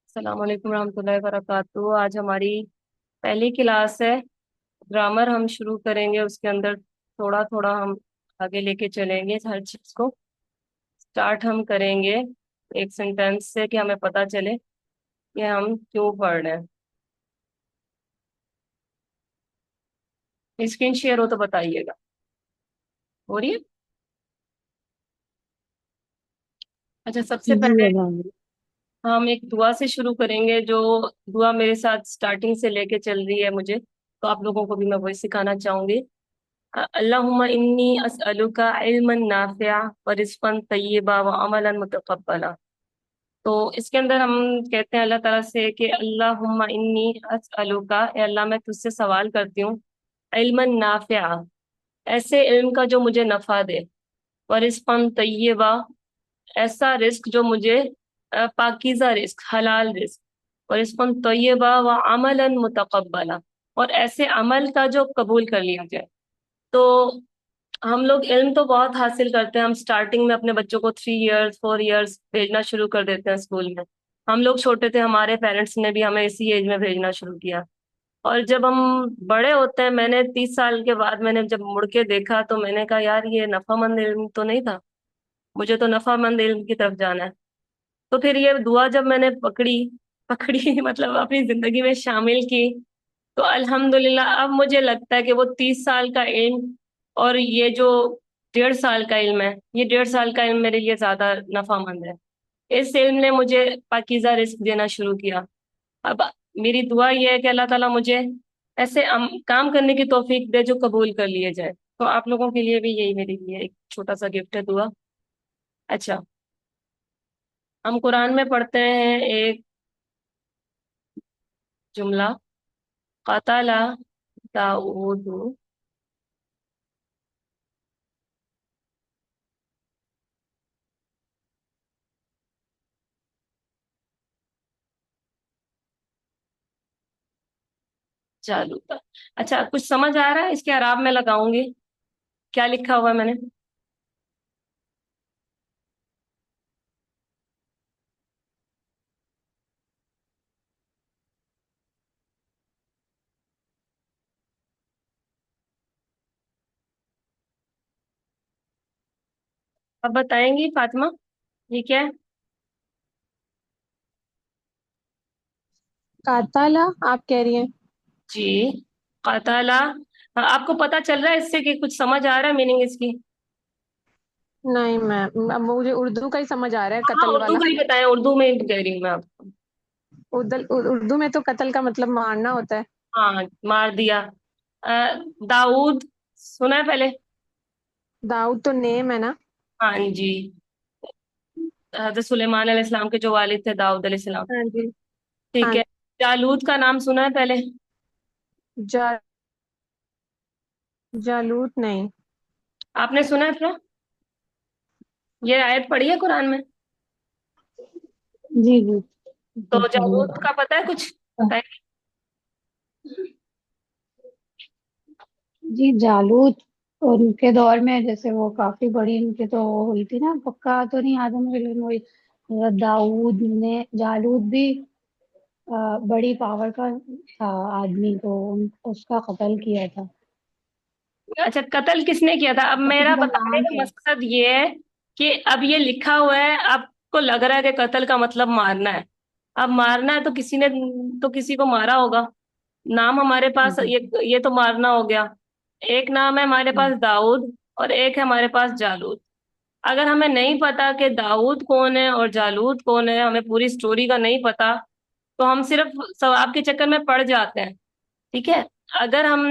अस्सलाम वालेकुम रहमतुल्लाहि वबरकातुहू। आज हमारी पहली क्लास है। ग्रामर हम शुरू करेंगे, उसके अंदर थोड़ा थोड़ा हम आगे लेके चलेंगे। हर चीज को स्टार्ट हम करेंगे एक सेंटेंस से कि हमें पता चले कि हम क्यों पढ़ रहे हैं। स्क्रीन शेयर हो तो बताइएगा। हो रही है? अच्छा, सबसे जी पहले अलहमदुलिल्लाह। हम एक दुआ से शुरू करेंगे, जो दुआ मेरे साथ स्टार्टिंग से लेके चल रही है मुझे, तो आप लोगों को भी मैं वही सिखाना चाहूंगी। अल्लाहुम्मा इन्नी अस्अलुका इल्मन नाफिआ व रिज़्क़न तय्यबा व अमलन मुतक़ब्बला। तो इसके अंदर हम कहते हैं अल्लाह ताला से कि अल्लाहुम्मा इन्नी अस्अलुका, ए अल्लाह मैं तुझसे सवाल करती हूँ, इल्मन नाफिआ, ऐसे इल्म का जो मुझे नफा दे, व रिज़्क़न तय्यबा, ऐसा रिस्क जो मुझे पाकीज़ा रिस्क, हलाल रिस्क, व रिज़्क़न तय्यबा व अमलन मुतक़ब्बला, और ऐसे अमल का जो कबूल कर लिया जाए। तो हम लोग इल्म तो बहुत हासिल करते हैं। हम स्टार्टिंग में अपने बच्चों को 3 इयर्स 4 इयर्स भेजना शुरू कर देते हैं स्कूल में। हम लोग छोटे थे, हमारे पेरेंट्स ने भी हमें इसी एज में भेजना शुरू किया। और जब हम बड़े होते हैं, मैंने 30 साल के बाद मैंने जब मुड़ के देखा तो मैंने कहा यार, ये नफामंद इल्म तो नहीं था। मुझे तो नफामंद इल्म की तरफ जाना है। तो फिर ये दुआ जब मैंने पकड़ी पकड़ी मतलब अपनी जिंदगी में शामिल की, तो अल्हम्दुलिल्लाह अब मुझे लगता है कि वो 30 साल का इल्म और ये जो 1.5 साल का इल्म है, ये 1.5 साल का इल्म मेरे लिए ज्यादा नफामंद है। इस इल्म ने मुझे पाकीज़ा रिस्क देना शुरू किया। अब मेरी दुआ ये है कि अल्लाह ताला मुझे ऐसे काम करने की तौफीक दे जो कबूल कर लिए जाए। तो आप लोगों के लिए भी यही मेरे लिए एक छोटा सा गिफ्ट है, दुआ। अच्छा, हम कुरान में पढ़ते हैं एक जुमला, क़तला दाऊद। चालू था। अच्छा, कुछ समझ आ रहा है? इसके अराब में लगाऊंगी क्या लिखा हुआ है मैंने। अब बताएंगी फातिमा, ये क्या है? काताला आप कह रही हैं? जी, कताला। हाँ, आपको पता चल रहा है इससे कि कुछ समझ आ रहा है मीनिंग इसकी? नहीं मैम, अब मुझे उर्दू का ही समझ आ रहा है, हाँ, कत्ल उर्दू वाला। का ही बताएं, उर्दू में ही कह रही हूँ मैं आपको। उर्दू में तो कत्ल का मतलब मारना होता है। हाँ, मार दिया। दाऊद सुना है पहले? दाऊद तो नेम है ना। हाँ जी, हजरत सुलेमान अलैहिस्सलाम के जो वालिद थे, दाऊद अलैहिस्सलाम। हाँ जी। ठीक हाँ। है। जालूद का नाम सुना है पहले? जा जालूत नहीं। आपने सुना है फिर? ये आयत पढ़ी है कुरान में? जी जी। तो जालूद का पता है कुछ? बताए। जी जालूत। और उनके दौर में जैसे वो काफी बड़ी उनकी तो वो हुई थी ना, पक्का तो नहीं याद है मुझे, लेकिन वही दाऊद ने जालूत भी बड़ी पावर का था आदमी, तो उसका कत्ल किया था। अच्छा, कत्ल किसने किया था? अब मेरा उनका बताने नाम का क्या है? मकसद ये है कि अब ये लिखा हुआ है, आपको लग रहा है कि कत्ल का मतलब मारना है। अब मारना है तो किसी ने तो किसी को मारा होगा। नाम हमारे पास जी। ये तो मारना हो गया। एक नाम है हमारे पास दाऊद, और एक है हमारे पास जालूद। अगर हमें नहीं पता कि दाऊद कौन है और जालूद कौन है, हमें पूरी स्टोरी का नहीं पता, तो हम सिर्फ सवाब के चक्कर में पड़ जाते हैं। ठीक है। अगर हम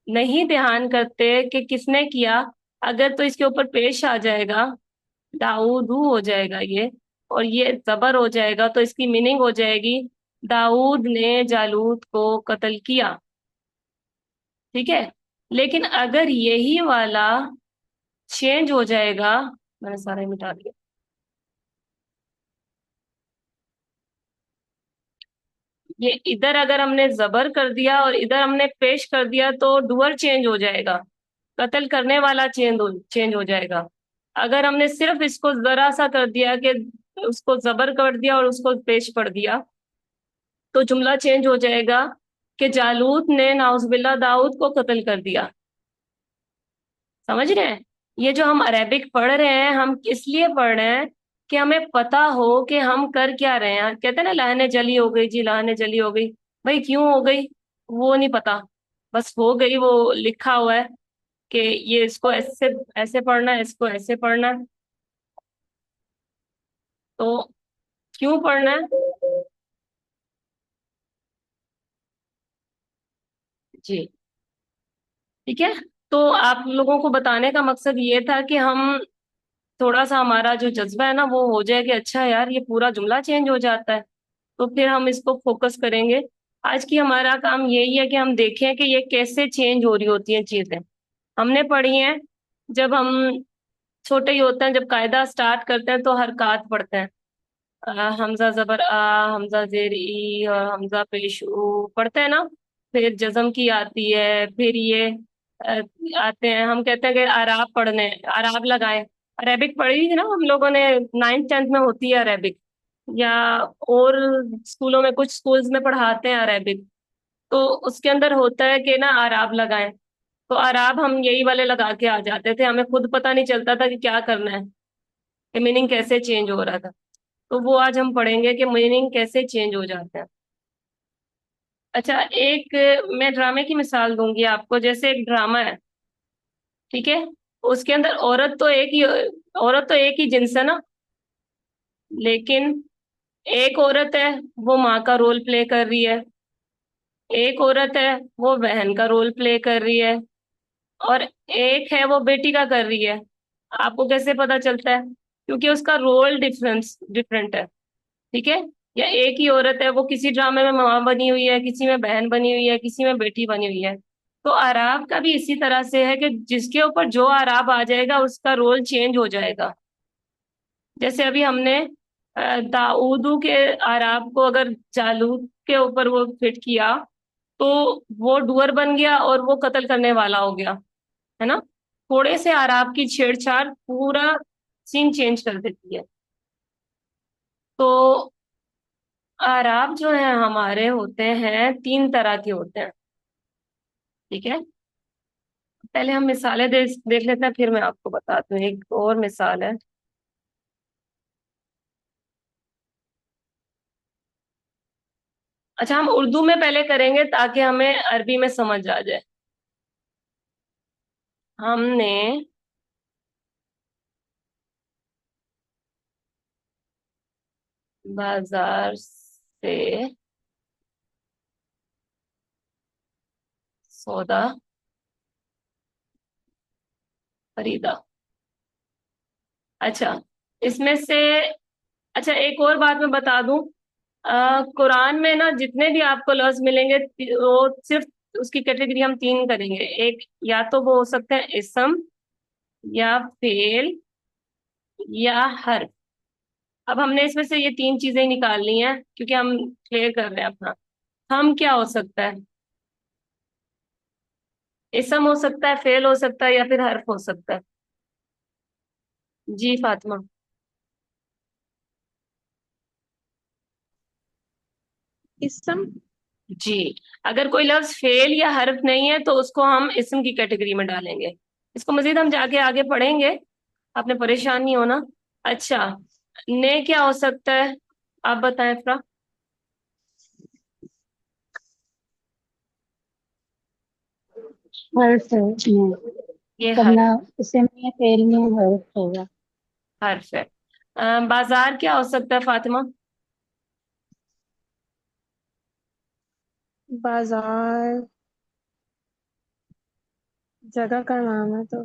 नहीं ध्यान करते कि किसने किया, अगर तो इसके ऊपर पेश आ जाएगा, दाऊदू हो जाएगा ये, और ये जबर हो जाएगा, तो इसकी मीनिंग हो जाएगी दाऊद ने जालूद को कत्ल किया। ठीक है। लेकिन अगर यही वाला चेंज हो जाएगा, मैंने सारा ही मिटा दिया। ये इधर अगर हमने जबर कर दिया और इधर हमने पेश कर दिया, तो डुअर चेंज हो जाएगा, कत्ल करने वाला चेंज हो जाएगा। अगर हमने सिर्फ इसको जरा सा कर दिया कि उसको जबर कर दिया और उसको पेश पढ़ दिया, तो जुमला चेंज हो जाएगा कि जालूत ने नाउजुबिल्ला दाऊद को कत्ल कर दिया। समझ रहे हैं? ये जो हम अरेबिक पढ़ रहे हैं, हम इसलिए पढ़ रहे हैं कि हमें पता हो कि हम कर क्या रहे हैं। कहते हैं ना, लहने जली हो गई जी, लहने जली हो गई। भाई क्यों हो गई वो नहीं पता, बस हो गई। वो लिखा हुआ है कि ये इसको ऐसे ऐसे पढ़ना है, इसको ऐसे पढ़ना है। तो क्यों पढ़ना है? जी, ठीक है। तो आप लोगों को बताने का मकसद ये था कि हम थोड़ा सा, हमारा जो जज्बा है ना वो हो जाए कि अच्छा यार, ये पूरा जुमला चेंज हो जाता है। तो फिर हम इसको फोकस करेंगे। आज की हमारा काम यही है कि हम देखें कि ये कैसे चेंज हो रही होती हैं चीजें। हमने पढ़ी हैं जब हम छोटे ही होते हैं, जब कायदा स्टार्ट करते हैं तो हरकत पढ़ते हैं। हमजा जबर आ, हमजा जेर ई और हमजा पेश ऊ पढ़ते हैं ना। फिर जज्म की आती है, फिर ये अ, आते हैं। हम कहते हैं कि आराब पढ़ने, आराब लगाएं। अरेबिक पढ़ी थी ना हम लोगों ने, 9th 10th में होती है अरेबिक। या और स्कूलों में, कुछ स्कूल्स में पढ़ाते हैं अरेबिक। तो उसके अंदर होता है कि ना आराब लगाएं। तो आराब हम यही वाले लगा के आ जाते थे, हमें खुद पता नहीं चलता था कि क्या करना है, कि मीनिंग कैसे चेंज हो रहा था। तो वो आज हम पढ़ेंगे कि मीनिंग कैसे चेंज हो जाते हैं। अच्छा, एक मैं ड्रामे की मिसाल दूंगी आपको। जैसे एक ड्रामा है, ठीक है। उसके अंदर औरत तो एक ही जिन्स है ना, लेकिन एक औरत है वो माँ का रोल प्ले कर रही है, एक औरत है वो बहन का रोल प्ले कर रही है, और एक है वो बेटी का कर रही है। आपको कैसे पता चलता है? क्योंकि उसका रोल डिफरेंस डिफरेंट है, ठीक है। या एक ही औरत है, वो किसी ड्रामे में माँ बनी हुई है, किसी में बहन बनी हुई है, किसी में बेटी बनी हुई है। तो आराब का भी इसी तरह से है कि जिसके ऊपर जो आराब आ जाएगा उसका रोल चेंज हो जाएगा। जैसे अभी हमने दाऊदू के आराब को अगर जालूत के ऊपर वो फिट किया, तो वो डुअर बन गया और वो कत्ल करने वाला हो गया, है ना। थोड़े से आराब की छेड़छाड़ पूरा सीन चेंज कर देती है। तो आराब जो है हमारे होते हैं, 3 तरह के होते हैं, ठीक है। पहले हम मिसालें देख लेते हैं, फिर मैं आपको बताती हूँ। एक और मिसाल है। अच्छा, हम उर्दू में पहले करेंगे ताकि हमें अरबी में समझ आ जाए। हमने बाजार से सौदा खरीदा। अच्छा, इसमें से, अच्छा एक और बात मैं बता दूं। कुरान में ना जितने भी आपको लफ्ज मिलेंगे, वो सिर्फ उसकी कैटेगरी हम 3 करेंगे। एक, या तो वो हो सकते हैं इस्म, या फेल, या हर्फ। अब हमने इसमें से ये 3 चीजें ही निकालनी है क्योंकि हम क्लियर कर रहे हैं अपना। हम क्या हो सकता है? इस्म हो सकता है, फेल हो सकता है, या फिर हर्फ हो सकता है। जी फातिमा। इसम। जी, अगर कोई लफ्ज फेल या हर्फ नहीं है तो उसको हम इस्म की कैटेगरी में डालेंगे। इसको मजीद हम जाके आगे पढ़ेंगे, आपने परेशान नहीं होना। अच्छा, ने क्या हो सकता है? आप बताएं फ्रा। हर्फ है में, ये मतलब हर्फ, ना इसे में फेल में हर्फ होगा। हर्फ है। बाजार क्या हो सकता है फातिमा? बाजार जगह का नाम है तो।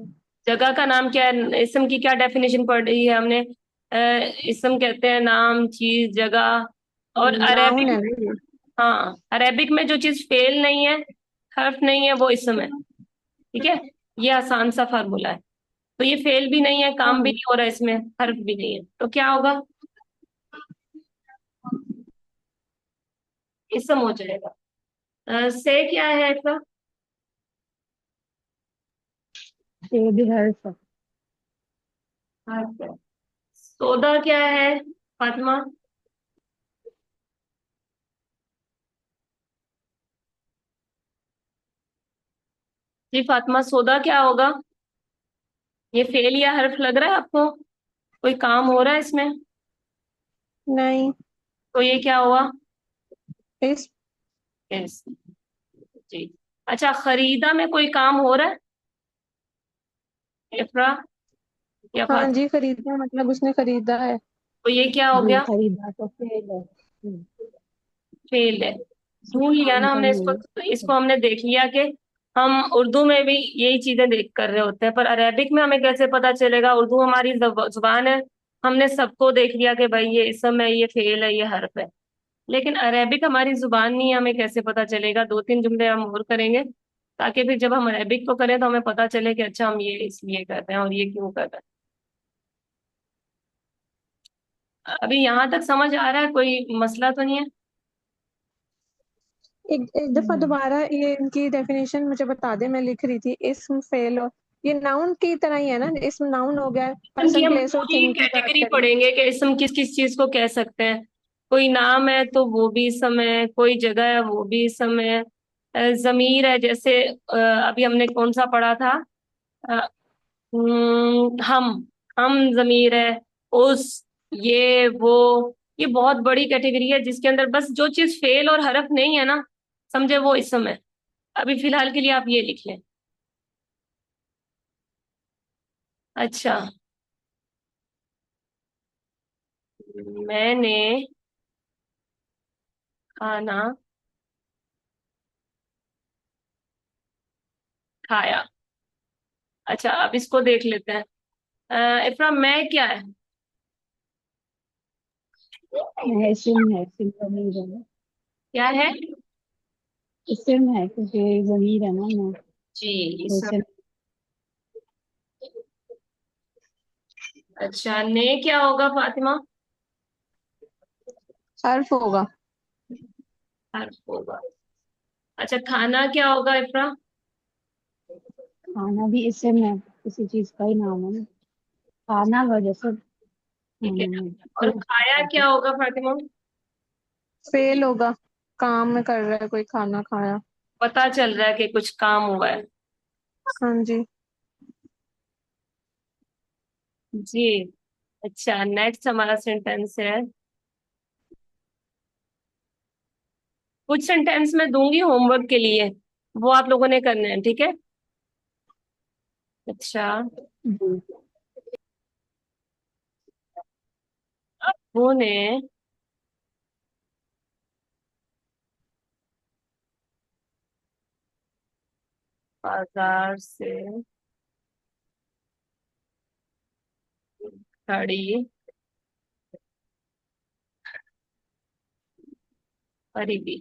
जगह का नाम क्या है? इसम की क्या डेफिनेशन पढ़ रही है हमने? इसम कहते हैं नाम, चीज, जगह। और नाउन अरेबिक, है ना ये। हाँ, अरेबिक में जो चीज फेल नहीं है, हर्फ नहीं है, वो इसम है, ठीक है। ये आसान सा फार्मूला है। तो ये फेल भी नहीं है, काम भी हाँ। नहीं हो रहा है इसमें, हर्फ भी नहीं है, तो क्या होगा? इसम हो जाएगा। से क्या है इसका? ये भी हर्फ है। हर्फ है। सौदा क्या है फातिमा? जी फातिमा, सौदा क्या होगा? ये फेल या हर्फ लग रहा है आपको? कोई काम हो रहा है इसमें? नहीं। तो ये क्या हुआ? इस यस। जी। अच्छा, खरीदा में कोई काम हो रहा है? इफ्रा या हाँ फातिमा? जी, खरीदा मतलब उसने खरीदा है। तो ये क्या हो जी गया? खरीदा तो फेल है। फेल है। इसमें ढूंढ लिया काम ना तो हमने इसको। नहीं है। इसको हमने देख लिया कि हम उर्दू में भी यही चीजें देख कर रहे होते हैं, पर अरेबिक में हमें कैसे पता चलेगा? उर्दू हमारी जुबान है। हमने सबको देख लिया कि भाई ये इसम है, ये फेल है, ये हर्फ है। लेकिन अरेबिक हमारी जुबान नहीं है, हमें कैसे पता चलेगा? दो तीन जुमले हम और करेंगे, ताकि फिर जब हम अरेबिक को करें तो हमें पता चले कि अच्छा हम ये इसलिए कर रहे हैं और ये क्यों कर रहे हैं। अभी यहाँ तक समझ आ रहा है? कोई मसला तो नहीं है? एक एक दफा हम्म, दोबारा ये इनकी डेफिनेशन मुझे बता दे, मैं लिख रही थी। इस्म फेल और ये नाउन की तरह ही है ना? इस्म नाउन हो गया, इसम की पर्सन हम प्लेस और पूरी थिंग की बात कैटेगरी करी। पढ़ेंगे कि इसम किस किस चीज को कह सकते हैं। कोई नाम है तो वो भी इसम है, कोई जगह है वो भी इसम है। जमीर है, जैसे अभी हमने कौन सा पढ़ा था? अ, हम जमीर है। उस, ये, वो, ये बहुत बड़ी कैटेगरी है जिसके अंदर बस जो चीज फेल और हरफ नहीं है ना, समझे, वो इसम है। अभी फिलहाल के लिए आप ये लिख लें। अच्छा, मैंने खाना खाया। अच्छा, अब इसको देख लेते हैं। इफरा, मैं क्या है? है सिम जमीर है ना। क्या है? सिम है क्योंकि जमीर है ना मैं। जी, तो इसम। सिम अच्छा, ने क्या होगा फातिमा? हर्फ होगा। हर्फ होगा। अच्छा, खाना क्या होगा इफरा? खाना भी सिम है, किसी चीज का ही नाम है ना। खाना वजह से ठीक है। खाना में और फूड खाया क्या होगा फातिमा? फेल होगा, काम में कर रहा है कोई, खाना खाया। पता चल रहा है कि कुछ काम हुआ है। हाँ जी। जी। अच्छा, नेक्स्ट हमारा सेंटेंस है। कुछ सेंटेंस मैं दूंगी होमवर्क के लिए, वो आप लोगों ने करने हैं, ठीक है? अच्छा। जी। अब्बू ने बाजार से घड़ी खरीदी।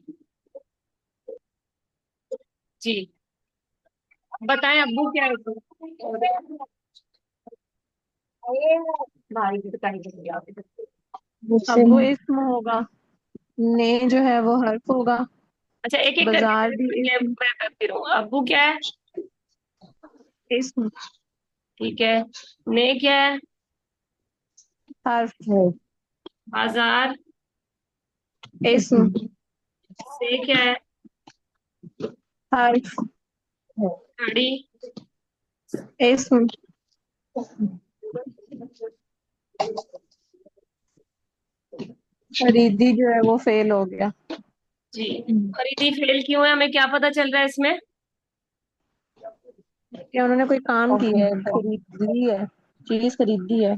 जी। बताएं अब्बू क्या है? भाई की पिटाई कर दिया आपने। वो अब सिम वो इस्म होगा, ने जो है वो हर्फ होगा। अच्छा, एक एक करके बाजार भी मैं इस्म। मैं करती रहूँ। अब्बू क्या है? इस्म। ठीक है। ने क्या है? हर्फ। है। बाजार। इस्म। इसमें से क्या है? हर्फ। है। घड़ी। इस्म। खरीदी जो है वो फेल हो गया। जी। खरीदी फेल क्यों है, हमें क्या पता चल रहा है इसमें? क्या उन्होंने कोई काम किया है, खरीद ली है, चीज खरीदी है।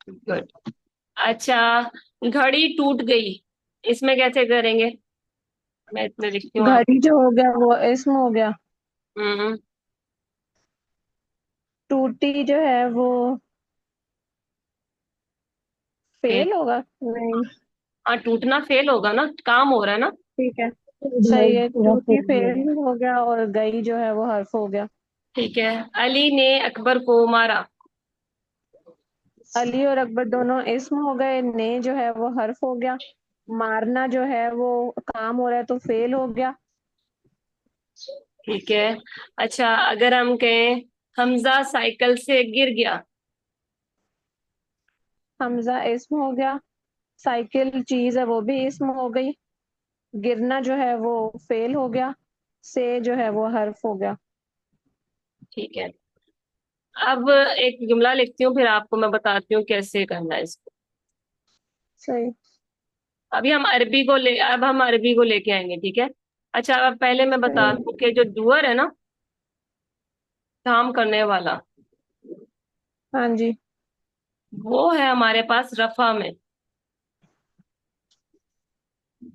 गुड। अच्छा, घड़ी टूट गई, इसमें कैसे करेंगे? मैं इसमें लिखती हूँ आप। घड़ी जो हो गया वो इस्म हो गया। हम्म। टूटी जो है वो फेल। फेल होगा। नहीं। हाँ, टूटना फेल होगा ना, काम हो रहा है ना। ठीक है, भाई सही है। पूरा टूटी फेल ही फेल होगा। हो गया और गई जो है वो हर्फ हो गया। ठीक है। अली ने अकबर को मारा। अली और अकबर दोनों इस्म हो गए, ने जो है वो हर्फ हो गया। मारना जो है वो काम हो रहा है तो फेल हो गया। ठीक है। अच्छा, अगर हम कहें हमजा साइकिल से गिर गया। हमजा इस्म हो गया, साइकिल चीज है वो भी इस्म हो गई। गिरना जो है वो फेल हो गया, से जो है वो हर्फ हो गया। ठीक है। अब एक जुमला लिखती हूँ, फिर आपको मैं बताती हूँ कैसे करना है इसको। सही। अब हम अरबी को लेके आएंगे, ठीक है। अच्छा, अब पहले मैं बता सही। दूं कि जो डूअर है ना, काम करने वाला, हाँ जी। वो है हमारे पास रफा में,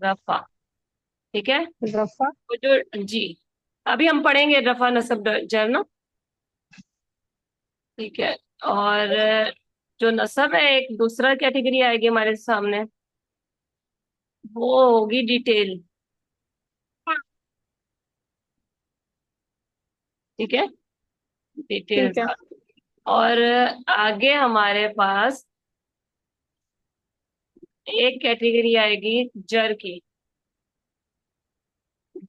रफा। ठीक है। रफा। वो जो जी, अभी हम पढ़ेंगे रफा नसब जर ना। ठीक है। और जो नसब है, एक दूसरा कैटेगरी आएगी हमारे सामने, वो होगी डिटेल। ठीक है, ठीक डिटेल्स। है। और आगे हमारे पास एक कैटेगरी आएगी जर की।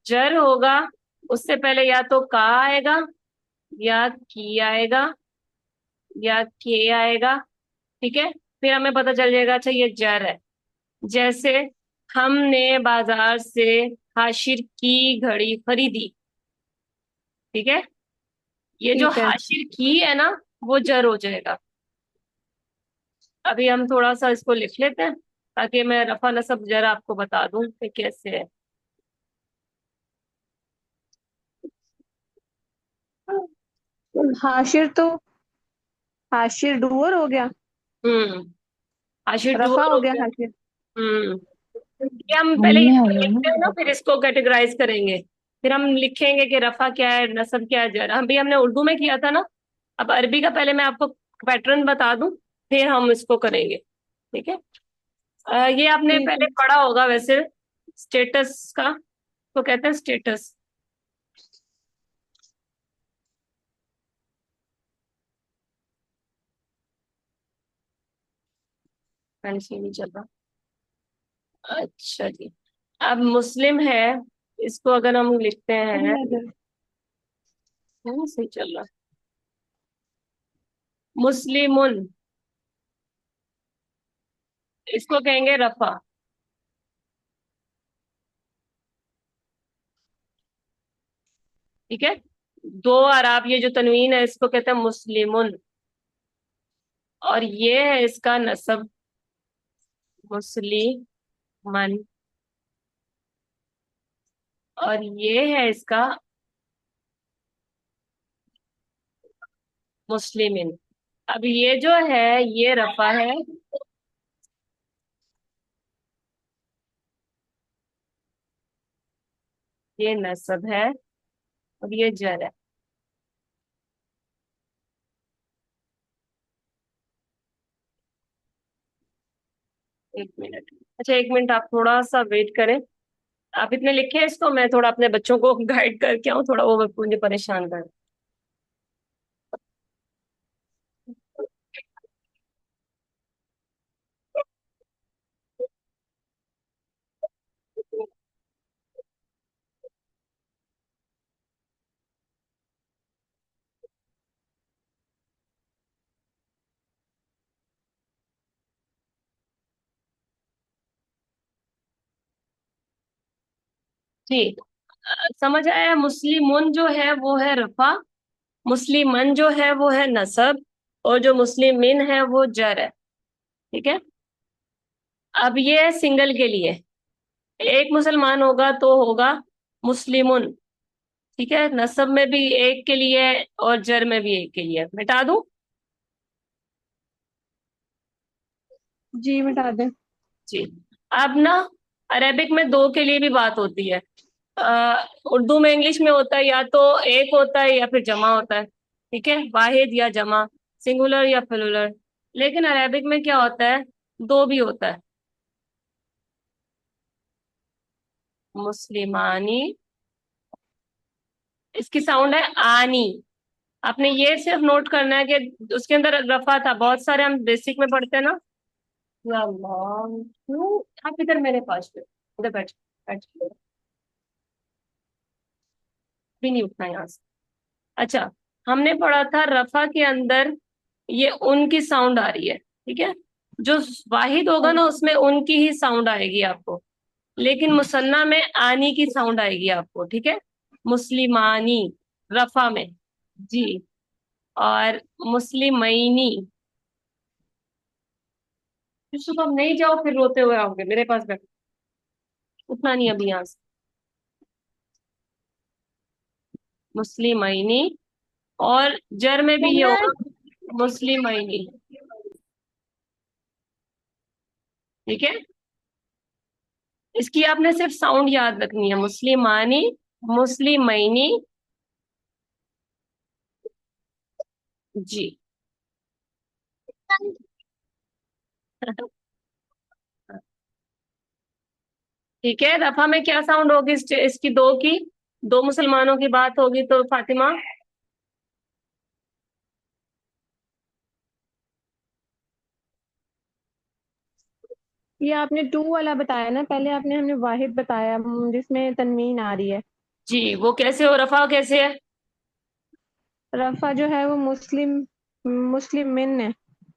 जर होगा, उससे पहले या तो का आएगा, या की आएगा, या के आएगा। ठीक है। फिर हमें पता चल जाएगा अच्छा ये जर है। जैसे हमने बाजार से हाशिर की घड़ी खरीदी। ठीक है। ये जो ठीक है। हाशिर की है ना, वो जर हो जाएगा। अभी हम थोड़ा सा इसको लिख लेते हैं, ताकि मैं रफा नसब जरा आपको बता दूं कि कैसे है। हाशिर तो, हाशिर डूअर हो गया। हम्म। हाशिर रफा डूअर हो हो गया गया। हाशिर। हम्म। ये हम पहले हमने हो इसको गया लिखते हैं ना, ना। फिर इसको कैटेगराइज करेंगे। फिर हम लिखेंगे कि रफा क्या है, नसब क्या है, जर। हम भी हमने उर्दू में किया था ना। अब अरबी का पहले मैं आपको पैटर्न बता दूं, फिर हम इसको करेंगे। ठीक है। ये आपने ठीक पहले है। पढ़ा होगा वैसे, स्टेटस का, तो कहते हैं स्टेटस। मैंने से नहीं चल रहा। अच्छा जी। अब मुस्लिम है, इसको अगर हम लिखते हैं, है ना, सही चल रहा। मुस्लिमुन, इसको कहेंगे रफा। ठीक है। दो अरब, ये जो तनवीन है इसको कहते हैं मुस्लिमुन। और ये है इसका नसब, मुस्लिमन। और ये है इसका मुस्लिमिन। अब ये जो है, ये रफा है, ये नसब है, और ये जर है। एक मिनट। अच्छा, एक मिनट आप थोड़ा सा वेट करें। आप इतने लिखे हैं इसको, मैं थोड़ा अपने बच्चों को गाइड करके आऊँ, थोड़ा वो मुझे परेशान कर। ठीक। समझ आया। मुस्लिमुन जो है वो है रफा, मुस्लिमन जो है वो है नसब, और जो मुस्लिमिन है वो जर है। ठीक है। अब ये है सिंगल के लिए, एक मुसलमान होगा तो होगा मुस्लिमुन। ठीक है। नसब में भी एक के लिए, और जर में भी एक के लिए। मिटा दूं? जी मिटा दें। जी। अब ना, अरेबिक में दो के लिए भी बात होती है। उर्दू में, इंग्लिश में होता है या तो एक होता है या फिर जमा होता है। ठीक है, वाहिद या जमा, सिंगुलर या प्लुरल। लेकिन अरेबिक में क्या होता है, दो भी होता है। मुस्लिमानी, इसकी साउंड है आनी। आपने ये सिर्फ नोट करना है कि उसके अंदर रफा था। बहुत सारे हम बेसिक में पढ़ते हैं ना। या अल्लाह, क्यों आप इधर मेरे पास पे, इधर बैठ, बैठ, भी नहीं उठना यहाँ से। अच्छा, हमने पढ़ा था रफा के अंदर ये उनकी साउंड आ रही है। ठीक है। जो वाहिद होगा ना, उसमें उनकी ही साउंड आएगी आपको। लेकिन मुसन्ना में आनी की साउंड आएगी आपको। ठीक है। मुस्लिमानी, रफा में। जी। और मुस्लिमैनी, यूसुफ अब नहीं जाओ, फिर रोते हुए आओगे मेरे पास बैठो, उठना नहीं अभी यहाँ से। मुस्लिमैनी, और जर में भी ये होगा मुस्लिमैनी। ठीक है, इसकी आपने सिर्फ साउंड याद रखनी है, मुस्लिमानी, मुस्लिमैनी। जी। ठीक है, रफा में क्या साउंड होगी इसकी दो की, दो मुसलमानों की बात होगी तो फातिमा। ये आपने टू वाला बताया ना, पहले आपने हमने वाहिद बताया जिसमें तनवीन आ रही है। जी, वो कैसे हो, रफा कैसे है? रफा जो है वो मुस्लिम, मुस्लिम मिन है।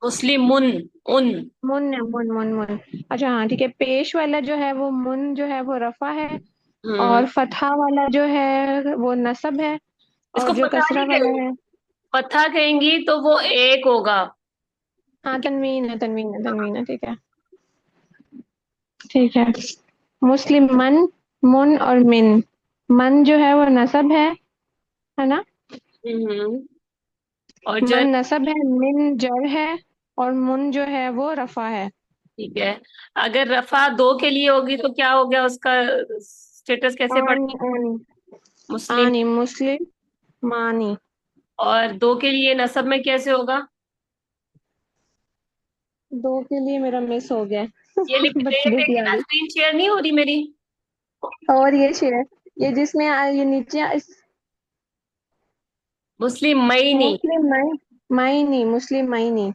मुस्लिमुन, उन। मुन है, मुन मुन मुन। अच्छा हाँ ठीक है, पेश वाला जो है वो मुन जो है वो रफा है। हम्म। और फतहा वाला जो है वो नसब है। और इसको जो पता नहीं कसरा वाला कहेंगे, है, पता कहेंगी तो वो एक होगा। हाँ ठीक है। तनवीन है, तनवीन है, तनवीन है, ठीक है। ठीक है। मुस्लिम मन, मुन और मिन। मन जो है वो नसब है ना। हम्म। और जर। मन नसब है, मिन जर है, और मुन जो है वो रफा है। ठीक है, अगर रफा दो के लिए होगी तो क्या हो गया उसका, स्टेटस कैसे आनी पढ़ेंगे? आनी, मुस्लिम। आनी मुस्लिम मानी। और दो के लिए नसब में कैसे होगा? दो के लिए मेरा मिस हो गया है। ये लिख बट देख बुक देख के ना, याद है। स्क्रीन शेयर नहीं हो रही मेरी। और ये शेर, ये जिसमें ये नीचे मुस्लिम मई नहीं। मुस्लिम माई, माई नहीं, मुस्लिम माई नहीं।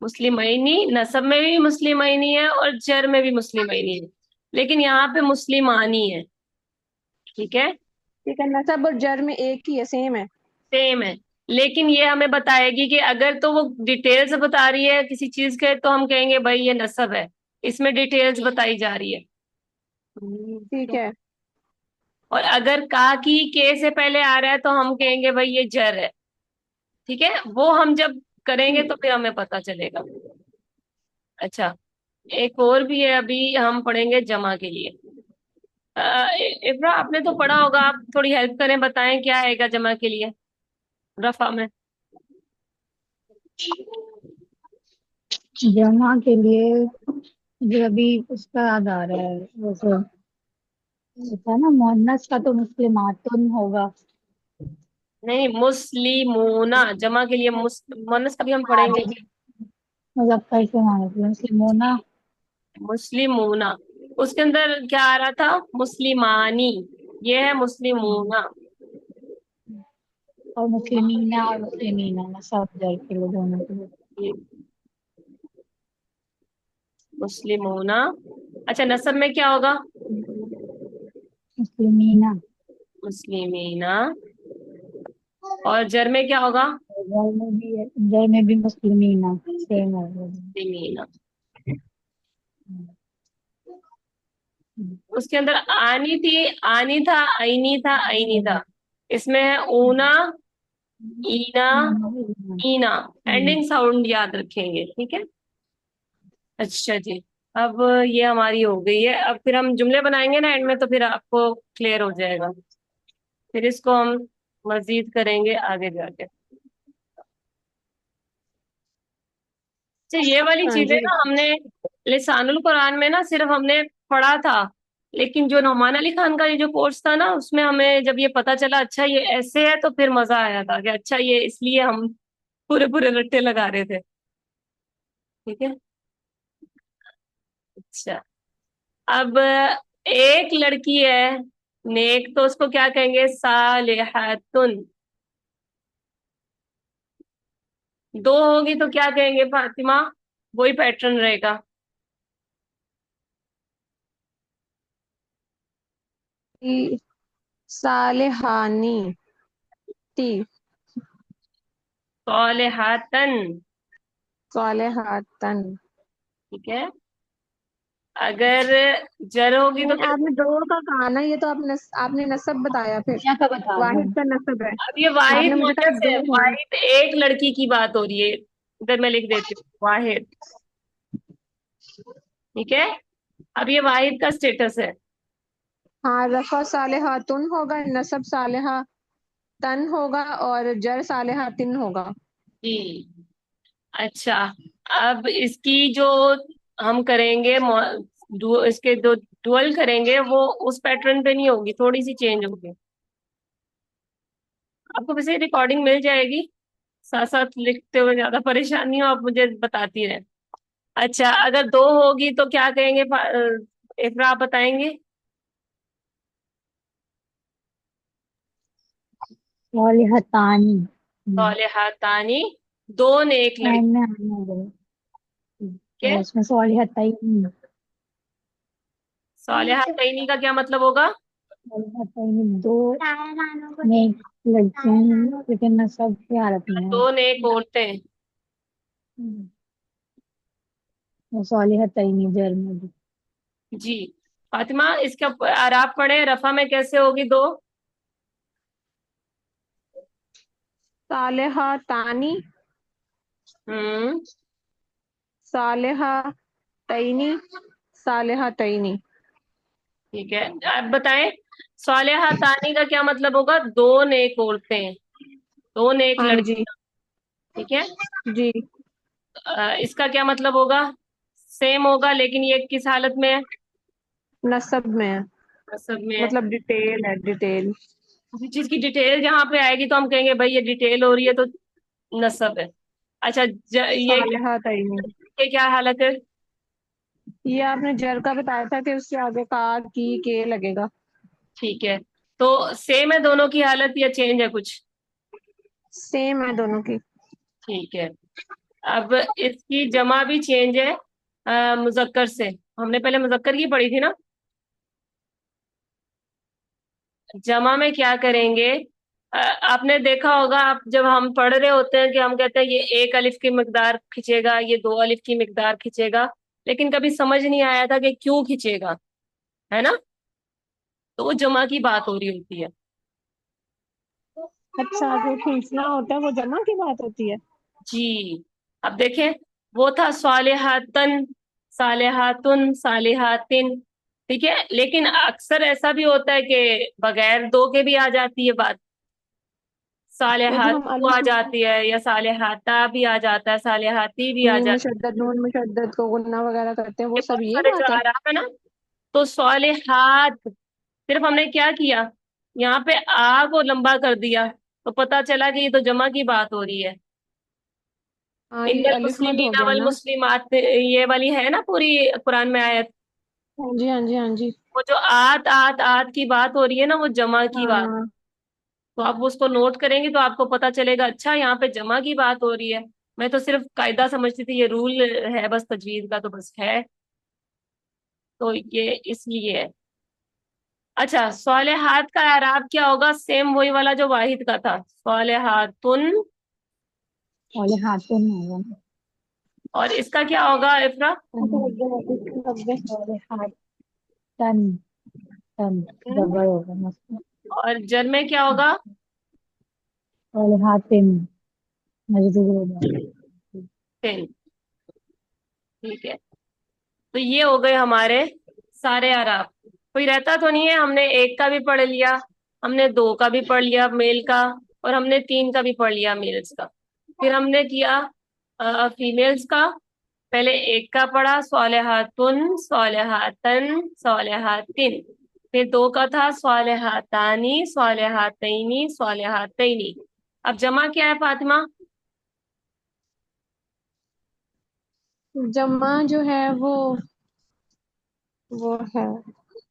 मुस्लिम मई नहीं, नसब में भी मुस्लिम मई नहीं है और जर में भी मुस्लिम मई नहीं है, लेकिन यहाँ पे मुस्लिम आनी है। ठीक है, ठीक है, नसब और जर में एक ही है, सेम है। सेम है। लेकिन ये हमें बताएगी कि अगर तो वो डिटेल्स बता रही है किसी चीज के तो हम कहेंगे भाई ये नसब है, इसमें डिटेल्स बताई जा रही है। ठीक तो है। और अगर का की के से पहले आ रहा है तो हम कहेंगे भाई ये जर है। ठीक है, वो हम जब करेंगे तो फिर हमें पता चलेगा। अच्छा, एक और भी है, अभी हम पढ़ेंगे जमा के लिए। इब्रा आपने तो पढ़ा होगा, आप थोड़ी हेल्प करें, बताएं क्या आएगा जमा के लिए रफा में। जमा के लिए मुझे अभी उसका याद आ रहा है, वो जो होता है ना मोहन्नस का, तो मुस्लिमातुन होगा। नहीं, मुस्लिमूना जमा के लिए, मुन्नस का भी हम हाँ पढ़ेंगे। जी जी, मुजफ्फर से मानते मुस्लिमोना। मुस्लिमूना, उसके अंदर क्या आ रहा था, मुस्लिमानी, ये है मुस्लिमूना। और मुस्लिमीना और मुस्लिमीना ना, सब जर के लिए, दोनों के लिए। ये मुस्लिमूना। अच्छा, नसब में क्या होगा? मुस्लिमीना। मुस्लिमीना। और जर में क्या होगा? जर में भी मुस्लिमीना, सेम है। मुस्लिमीना। उसके अंदर आनी थी, आनी था, आईनी था, आईनी था। इसमें है ऊना, ईना, ईना। एंडिंग साउंड याद रखेंगे, ठीक है। अच्छा जी, अब ये हमारी हो गई है, अब फिर हम जुमले बनाएंगे ना एंड में, तो फिर आपको क्लियर हो जाएगा। फिर इसको हम मजीद करेंगे आगे जाके। अच्छा, ये वाली हाँ चीजें जी। ना हमने लिसानुल कुरान में ना सिर्फ हमने पढ़ा था, लेकिन जो नौमान अली खान का ये जो कोर्स था ना, उसमें हमें जब ये पता चला अच्छा ये ऐसे है, तो फिर मजा आया था कि अच्छा ये इसलिए हम पूरे पूरे रट्टे लगा रहे थे। ठीक है। अच्छा, अब एक लड़की है नेक, तो उसको क्या कहेंगे, सालिहतुन। दो होगी तो क्या कहेंगे फातिमा? वही पैटर्न रहेगा। सालेहानी टी, सालिहतन। सालेहातन। ठीक है। अगर जर होगी तो नहीं, फिर आपने दो का कहा ना, ये तो आपने नसब बताया फिर। दुनिया का बता रहे वाहिद हैं। का नसब है। अब ये वाहिद आपने मुझे कहा मोनस दो है, होंगे। वाहिद एक लड़की की बात हो रही है, इधर मैं लिख देती हूँ वाहिद। ठीक है, अब ये वाहिद का स्टेटस है। हाँ, रफा सालेहातुन होगा, नसब सालेहा तन होगा, और जर सालेहातिन होगा। जी। अच्छा, अब इसकी जो हम करेंगे इसके दो डुअल करेंगे, वो उस पैटर्न पे नहीं होगी, थोड़ी सी चेंज होगी। आपको वैसे रिकॉर्डिंग मिल जाएगी, साथ साथ लिखते हुए ज्यादा परेशानी हो आप मुझे बताती रहे। अच्छा, अगर दो होगी तो क्या कहेंगे, इफरा आप बताएंगे। सॉलिहतानी। सालिहातानी, दो नेक लड़के। एंड में आने दो। के उसमें सॉलिहतानी। सालिहातैनी का क्या मतलब होगा। सॉलिहतानी दो नेक लड़कियां हैं, लेकिन नसब की हालत में है। दो नेक औरतें। सॉलिहतानी जर में भी। जी। फातिमा, इसका आराब पढ़े, रफा में कैसे होगी दो। सालेहातानी, हम्म। सालेहा तईनी, सालेहा तईनी। ठीक है, आप बताएं। सालिहातानी का क्या मतलब होगा, दो नेक औरतें, दो नेक हाँ जी। लड़कियां। ठीक है। जी। इसका क्या मतलब होगा, सेम होगा, लेकिन ये किस हालत में है। नसब में है। सब में है। मतलब डिटेल है, डिटेल। किसी चीज की डिटेल जहां पे आएगी तो हम कहेंगे भाई ये डिटेल हो रही है, तो नसब है। अच्छा, सालेहा तईनी। ये क्या हालत है। ये आपने जर का बताया था कि उसके आगे का की के लगेगा। ठीक है, तो सेम है दोनों की हालत या चेंज है कुछ। सेम है दोनों की। ठीक है, अब इसकी जमा भी चेंज है मुजक्कर से। हमने पहले मुजक्कर की पढ़ी थी ना। जमा में क्या करेंगे, आपने देखा होगा, आप जब हम पढ़ रहे होते हैं कि हम कहते हैं ये एक अलिफ की मिकदार खींचेगा, ये दो अलिफ की मिकदार खींचेगा, लेकिन कभी समझ नहीं आया था कि क्यों खींचेगा, है ना। तो वो जमा की बात हो रही होती है। अच्छा, जो खींचना होता है वो जमा की बात होती है। जी। अब देखें, वो था सालिहातन, सालिहातुन, सालिहातिन। ठीक है, लेकिन अक्सर ऐसा भी होता है कि बगैर दो के भी आ जाती है बात, वो जो हम सालिहातु आ अलिफ जाती है, या सालिहाता भी आ जाता है, सालिहाती भी आ मीम जाती मुशद्दद नून मुशद्दद को गुन्ना वगैरह करते हैं, है। वो ये सब बहुत ये सारे जो बात है। आ रहा है ना, तो सालिहात, सिर्फ हमने क्या किया, यहाँ पे आ को लंबा कर दिया, तो पता चला कि ये तो जमा की बात हो रही है। हाँ, ये इन्नल अलिफ मद हो मुस्लिमीन गया वल ना। मुस्लिमात, ये वाली है ना पूरी कुरान में आयत। हाँ जी, हाँ जी, हाँ जी। वो जो आत आत आत की बात हो रही है ना, वो जमा की बात। हाँ। तो आप उसको नोट करेंगे तो आपको पता चलेगा, अच्छा यहाँ पे जमा की बात हो रही है। मैं तो सिर्फ कायदा समझती थी, ये रूल है बस तजवीज का, तो बस है, तो ये इसलिए है। अच्छा, सालेहात का एराब क्या होगा, सेम वही वाला जो वाहिद का था, सालेहातुन। सॉलिहातुन होगा। और इसका क्या होगा इफरा। सॉलिहातन। तन जबर होगा मस्त। और जर में क्या होगा। सॉलिहातिन मजदूर होगा। टेन। ठीक है, तो ये हो गए हमारे सारे आराब। कोई रहता तो नहीं है, हमने एक का भी पढ़ लिया, हमने दो का भी पढ़ लिया मेल का, और हमने तीन का भी पढ़ लिया मेल्स का। फिर हमने किया फीमेल्स का। पहले एक का पढ़ा, स्वालिहातुन, स्वालिहातन, स्वालिहातिन। फिर दो का था, स्वालिहातानी, स्वालिहातैनी, स्वालिहातैनी। अब जमा क्या है फातिमा। जमा जो है वो है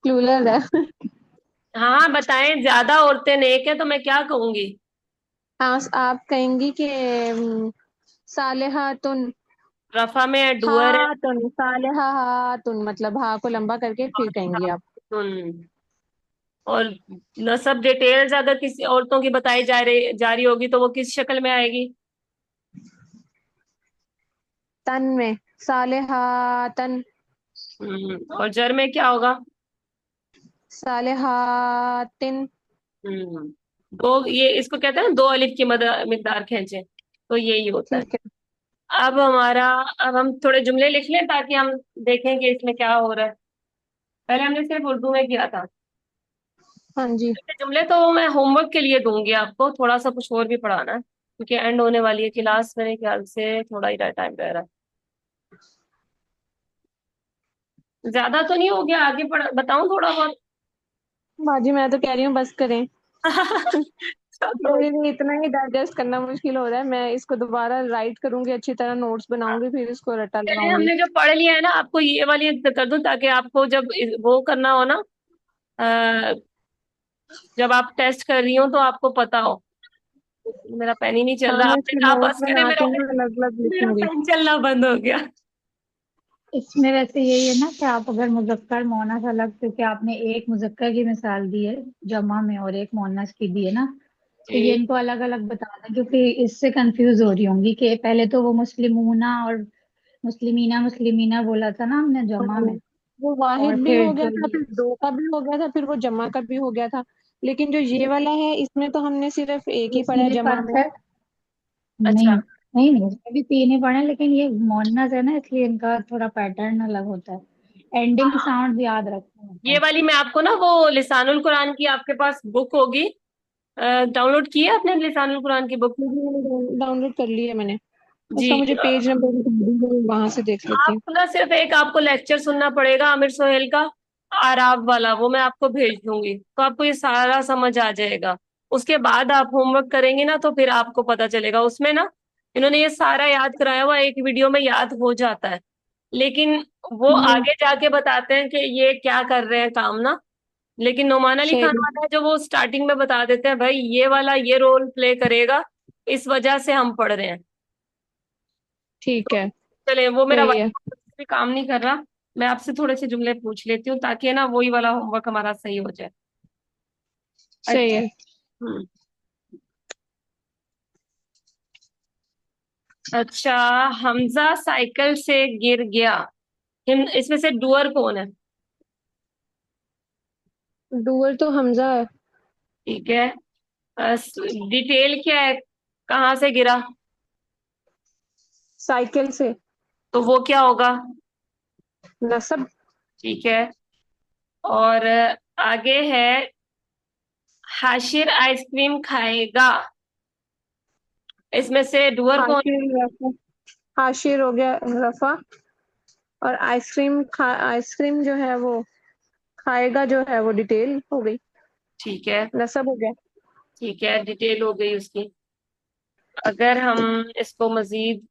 प्लूरल है। हाँ बताएं, ज्यादा औरतें नेक है तो मैं क्या कहूंगी। हाँ, आप कहेंगी कि सालेहातुन, रफा में है, डुअर है। हातुन, सालेहा हातुन, मतलब हा को लंबा करके फिर कहेंगी आप। सुन, और नसब डिटेल्स अगर किसी औरतों की बताई जा रही होगी तो वो किस शक्ल में आएगी। तन में सालेहातन। और जर में क्या होगा? सालेहातिन। हम्म दो, ये इसको कहते हैं ना, दो अलिफ की मिकदार खींचे, तो यही होता है। ठीक है। अब हमारा, अब हम थोड़े जुमले लिख लें ताकि हम देखें कि इसमें क्या हो रहा है। पहले हमने सिर्फ उर्दू में किया था। हाँ जी। ये जुमले तो मैं होमवर्क के लिए दूंगी आपको, थोड़ा सा कुछ और भी पढ़ाना है क्योंकि एंड होने वाली है क्लास, मेरे ख्याल से थोड़ा ही टाइम रह रहा है। ज्यादा तो नहीं हो गया, आगे बताऊं थोड़ा बहुत? बाजी मैं तो कह रही हूँ बस करें। चलो, मेरे लिए इतना ही डाइजेस्ट करना मुश्किल हो रहा है। मैं इसको दोबारा राइट करूंगी, अच्छी तरह नोट्स बनाऊंगी, फिर इसको रटा चलिए लगाऊंगी। हमने जो पढ़ लिया है ना, आपको ये वाली कर दूं ताकि आपको जब वो करना हो ना, अ, जब आप टेस्ट कर रही हो तो आपको पता हो। मेरा पेन ही नहीं चल हाँ रहा, मैं आपने इसमें कहा नोट्स बस करे, बनाती मेरा हूँ, अलग अलग मेरा लिखूंगी। पेन चलना बंद हो गया। इसमें वैसे यही है ना कि आप अगर मुजक्कर मोनस अलग, क्योंकि आपने एक मुजक्कर की मिसाल दी है जमा में और एक मोनस की दी है ना, तो ये जी इनको अलग अलग बता दें, क्योंकि इससे कंफ्यूज हो रही होंगी कि पहले तो वो मुस्लिमूना और मुस्लिमीना मुस्लिमीना बोला था ना हमने जमा हाँ, में, वो और वाहिद भी फिर हो गया जो था, ये फिर दो का भी हो गया था, फिर वो जमा का भी हो गया था। लेकिन जो ये वाला है इसमें तो हमने सिर्फ एक ही पढ़ा है सीधे जमा में। परफेक्ट नहीं, अच्छा, नहीं नहीं इसमें भी तीन ही पढ़े, लेकिन ये मोनस है ना इसलिए इनका थोड़ा पैटर्न अलग होता है, एंडिंग हाँ, साउंड याद रखना होता ये है। वाली मैं आपको ना, वो लिसानुल कुरान की आपके पास बुक होगी, डाउनलोड की है आपने लिसानुल कुरान की बुक? डाउनलोड कर लिया मैंने। जी, उसका मुझे पेज नंबर वहां से देख लेती हूँ। आपको ना सिर्फ एक आपको लेक्चर सुनना पड़ेगा आमिर सोहेल का, आराब वाला, वो मैं आपको भेज दूंगी तो आपको ये सारा समझ आ जाएगा। उसके बाद आप होमवर्क करेंगे ना तो फिर आपको पता चलेगा, उसमें ना इन्होंने ये सारा याद कराया हुआ, एक वीडियो में याद हो जाता है, लेकिन वो हम्म, आगे जाके बताते हैं कि ये क्या कर रहे हैं काम ना। लेकिन नोमान अली खान सही। वाला है जो, वो स्टार्टिंग में बता देते हैं भाई ये वाला ये रोल प्ले करेगा, इस वजह से हम पढ़ रहे हैं। ठीक है। चले, वो मेरा सही है। वाइफ भी काम नहीं कर रहा, मैं आपसे थोड़े से जुमले पूछ लेती हूँ ताकि ना वही वाला होमवर्क हमारा सही हो जाए। सही अच्छा। है। हम्म अच्छा, हमजा साइकिल से गिर गया, हिम इसमें से डुअर कौन है? डूअर तो हमजा है। ठीक है, डिटेल क्या है, कहाँ से गिरा? साइकिल से। तो वो क्या होगा? नसब। ठीक है, और आगे है, हाशिर आइसक्रीम खाएगा, इसमें से डुअर कौन? हाशिर रफा। हाशिर हो गया रफा। और आइसक्रीम जो है वो खाएगा, जो है वो डिटेल हो गई। ठीक है, नसब हो गया। ठीक है, डिटेल हो गई उसकी। अगर हम इसको मजीद